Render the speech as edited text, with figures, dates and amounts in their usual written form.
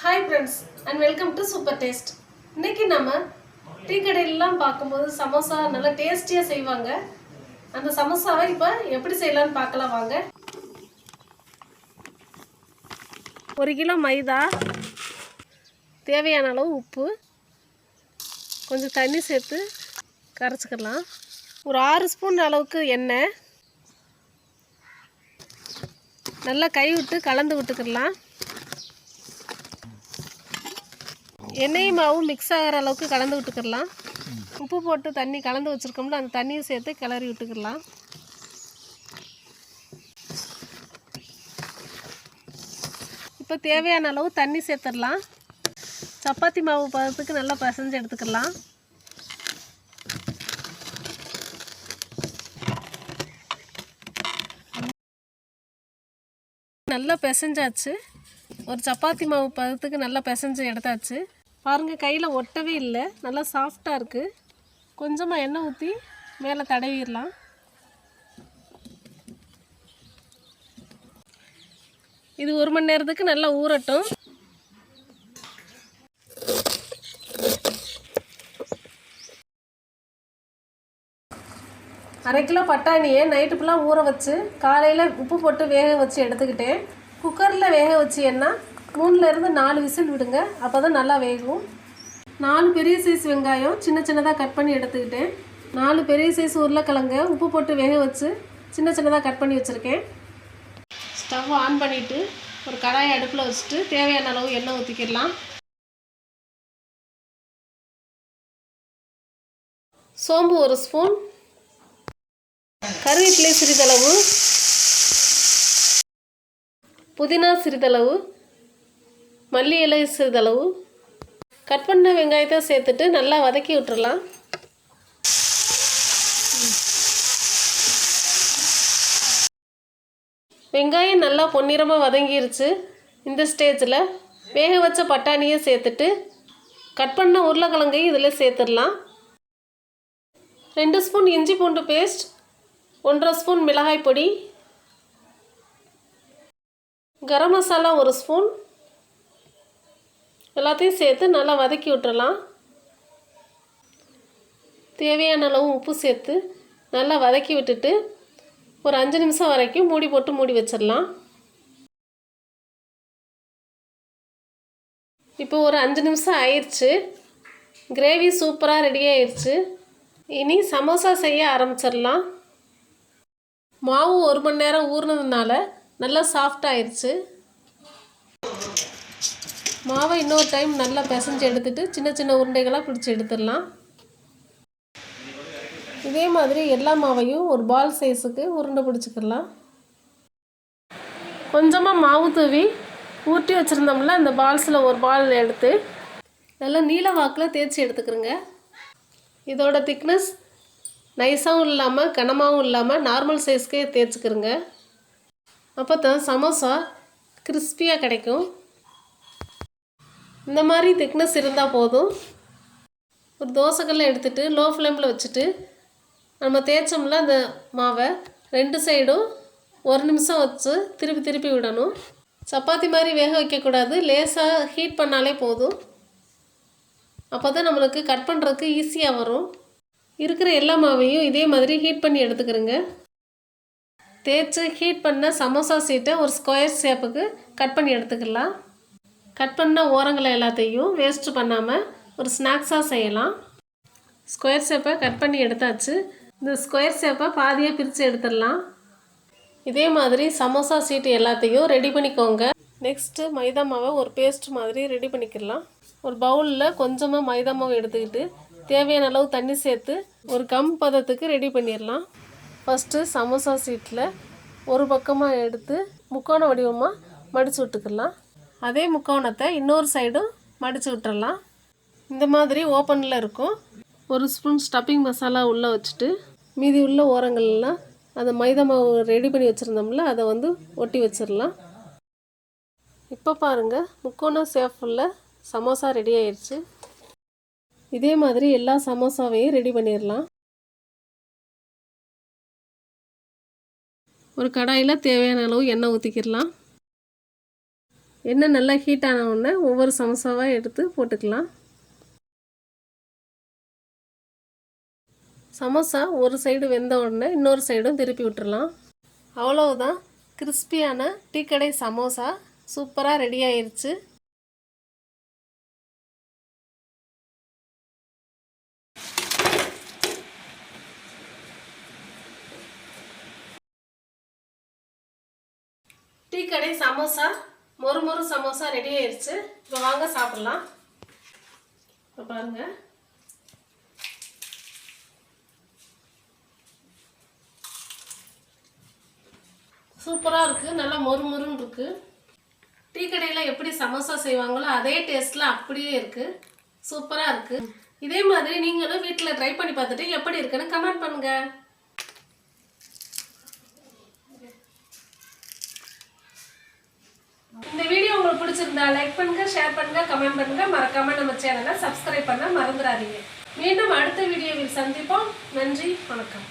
Hi friends and welcome to super taste. இன்றைக்கி நம்ம tea கடையிலலாம் பார்க்கும்போது சமோசா நல்லா டேஸ்டியாக செய்வாங்க. அந்த சமோசாவை இப்போ எப்படி செய்யலான்னு பார்க்கலாம் வாங்க. 1 கிலோ மைதா, தேவையான அளவு உப்பு, கொஞ்சம் தண்ணி சேர்த்து கரைச்சிக்கலாம். ஒரு 6 ஸ்பூன் அளவுக்கு எண்ணெய் நல்லா கை விட்டு கலந்து விட்டுக்கலாம். எண்ணெய் மாவும் மிக்ஸ் ஆகிற அளவுக்கு கலந்து விட்டுக்கலாம். உப்பு போட்டு தண்ணி கலந்து வச்சுருக்கோம்ல, அந்த தண்ணியை சேர்த்து கிளறி விட்டுக்கலாம். இப்போ தேவையான அளவு தண்ணி சேர்த்துடலாம். சப்பாத்தி மாவு பதத்துக்கு நல்லா பிசைஞ்சு எடுத்துக்கலாம். நல்லா பிசைஞ்சாச்சு. ஒரு சப்பாத்தி மாவு பதத்துக்கு நல்லா பிசைஞ்சு எடுத்தாச்சு. பாருங்கள், கையில் ஒட்டவே இல்லை, நல்லா சாஃப்டாக இருக்குது. கொஞ்சமாக எண்ணெய் ஊற்றி மேலே தடவிடலாம். இது 1 மணி நேரத்துக்கு நல்லா ஊறட்டும். அரை கிலோ பட்டாணியை நைட்டு ஃபுல்லாக ஊற வச்சு காலையில் உப்பு போட்டு வேக வச்சு எடுத்துக்கிட்டேன். குக்கரில் வேக வச்சு என்ன 3லேருந்து 4 விசில் விடுங்க, அப்போ தான் நல்லா வேகும். 4 பெரிய சைஸ் வெங்காயம் சின்ன சின்னதாக கட் பண்ணி எடுத்துக்கிட்டேன். 4 பெரிய சைஸ் உருளைக்கிழங்க உப்பு போட்டு வேக வச்சு சின்ன சின்னதாக கட் பண்ணி வச்சுருக்கேன். ஸ்டவ் ஆன் பண்ணிவிட்டு ஒரு கடாயை அடுப்பில் வச்சுட்டு தேவையான அளவு எண்ணெய் ஊற்றிக்கிடலாம். சோம்பு 1 ஸ்பூன், கருவேப்பிலை சிறிதளவு, புதினா சிறிதளவு, மல்லி இலை சிறிதளவு, கட் பண்ண வெங்காயத்தை சேர்த்துட்டு நல்லா வதக்கி விட்டுறலாம். வெங்காயம் நல்லா பொன்னிறமாக வதங்கிருச்சு. இந்த ஸ்டேஜில் வேக வச்ச பட்டாணியை சேர்த்துட்டு கட் பண்ண உருளைக்கிழங்கையும் இதில் சேர்த்துடலாம். 2 ஸ்பூன் இஞ்சி பூண்டு பேஸ்ட், 1.5 ஸ்பூன் மிளகாய் பொடி, கரம் மசாலா 1 ஸ்பூன், எல்லாத்தையும் சேர்த்து நல்லா வதக்கி விட்டுறலாம். தேவையான அளவு உப்பு சேர்த்து நல்லா வதக்கி விட்டுட்டு ஒரு 5 நிமிஷம் வரைக்கும் மூடி போட்டு மூடி வச்சிடலாம். இப்போ ஒரு 5 நிமிஷம் ஆயிடுச்சு. கிரேவி சூப்பராக ரெடி ஆயிடுச்சு. இனி சமோசா செய்ய ஆரம்பிச்சிடலாம். மாவு 1 மணி நேரம் ஊறினதுனால நல்லா சாஃப்டாகிடுச்சு. மாவை இன்னொரு டைம் நல்லா பிசைஞ்சு எடுத்துட்டு சின்ன சின்ன உருண்டைகளாக பிடிச்சி எடுத்துடலாம். இதே மாதிரி எல்லா மாவையும் ஒரு பால் சைஸுக்கு உருண்டை பிடிச்சிக்கலாம். கொஞ்சமாக மாவு தூவி ஊற்றி வச்சுருந்தோம்ல, அந்த பால்ஸில் ஒரு பால் எடுத்து நல்லா நீல வாக்கில் தேய்ச்சி எடுத்துக்கிறோங்க. இதோட திக்னஸ் நைஸாகவும் இல்லாமல் கனமாகவும் இல்லாமல் நார்மல் சைஸ்க்கே தேய்ச்சிக்கிறோங்க. அப்போ தான் சமோசா கிறிஸ்பியாக கிடைக்கும். இந்த மாதிரி திக்னஸ் இருந்தால் போதும். ஒரு தோசைக்கல்லை எடுத்துகிட்டு லோ ஃப்ளேமில் வச்சுட்டு நம்ம தேய்ச்சோம்ல அந்த மாவை 2 சைடும் 1 நிமிஷம் வச்சு திருப்பி திருப்பி விடணும். சப்பாத்தி மாதிரி வேக வைக்கக்கூடாது, லேசாக ஹீட் பண்ணாலே போதும். அப்போ தான் நம்மளுக்கு கட் பண்ணுறதுக்கு ஈஸியாக வரும். இருக்கிற எல்லா மாவையும் இதே மாதிரி ஹீட் பண்ணி எடுத்துக்கிறோங்க. தேய்ச்சி ஹீட் பண்ண சமோசா சீட்டை ஒரு ஸ்கொயர் ஷேப்புக்கு கட் பண்ணி எடுத்துக்கலாம். கட் பண்ண ஓரங்களை எல்லாத்தையும் வேஸ்ட்டு பண்ணாமல் ஒரு ஸ்நாக்ஸாக செய்யலாம். ஸ்கொயர் ஷேப்பை கட் பண்ணி எடுத்தாச்சு. இந்த ஸ்கொயர் ஷேப்பை பாதியாக பிரித்து எடுத்துடலாம். இதே மாதிரி சமோசா சீட்டு எல்லாத்தையும் ரெடி பண்ணிக்கோங்க. நெக்ஸ்ட்டு மைதா மாவை ஒரு பேஸ்ட் மாதிரி ரெடி பண்ணிக்கலாம். ஒரு பவுலில் கொஞ்சமாக மைதா மாவு எடுத்துக்கிட்டு தேவையான அளவு தண்ணி சேர்த்து ஒரு கம் பதத்துக்கு ரெடி பண்ணிடலாம். ஃபஸ்ட்டு சமோசா சீட்டில் ஒரு பக்கமாக எடுத்து முக்கோண வடிவமாக மடித்து விட்டுக்கலாம். அதே முக்கோணத்தை இன்னொரு சைடும் மடித்து விட்டுறலாம். இந்த மாதிரி ஓப்பனில் இருக்கும். 1 ஸ்பூன் ஸ்டப்பிங் மசாலா உள்ளே வச்சுட்டு மீதி உள்ள ஓரங்கள்லாம் அந்த மைதா மாவு ரெடி பண்ணி வச்சுருந்தோம்ல, அதை ஒட்டி வச்சிடலாம். இப்போ பாருங்கள், முக்கோண ஷேப்பில் சமோசா ரெடி ஆயிடுச்சு. இதே மாதிரி எல்லா சமோசாவையும் ரெடி பண்ணிடலாம். ஒரு கடாயில் தேவையான அளவு எண்ணெய் ஊற்றிக்கிடலாம். எண்ணெய் நல்லா ஹீட் ஆன உடனே ஒவ்வொரு சமோசாவாக எடுத்து போட்டுக்கலாம். சமோசா ஒரு சைடு வெந்த உடனே இன்னொரு சைடும் திருப்பி விட்டுறலாம். அவ்வளவுதான், கிறிஸ்பியான டீக்கடை சமோசா சூப்பராக ரெடி ஆயிருச்சு. டீக்கடை சமோசா மொறு சமோசா ரெடி ஆயிருச்சு. இப்போ வாங்க சாப்பிடலாம். இப்போ பாருங்க, சூப்பராக இருக்குது, நல்லா மொறுன்னு இருக்குது. டீ கடையில் எப்படி சமோசா செய்வாங்களோ அதே டேஸ்ட்டில் அப்படியே இருக்குது, சூப்பராக இருக்குது. இதே மாதிரி நீங்களும் வீட்டில் ட்ரை பண்ணி பார்த்துட்டு எப்படி இருக்குன்னு கமெண்ட் பண்ணுங்கள். இந்த வீடியோ உங்களுக்கு பிடிச்சிருந்தா லைக் பண்ணுங்க, ஷேர் பண்ணுங்க, கமெண்ட் பண்ணுங்க. மறக்காம நம்ம சேனலை சப்ஸ்கிரைப் பண்ண மறந்துடாதீங்க. மீண்டும் அடுத்த வீடியோவில் சந்திப்போம். நன்றி, வணக்கம்.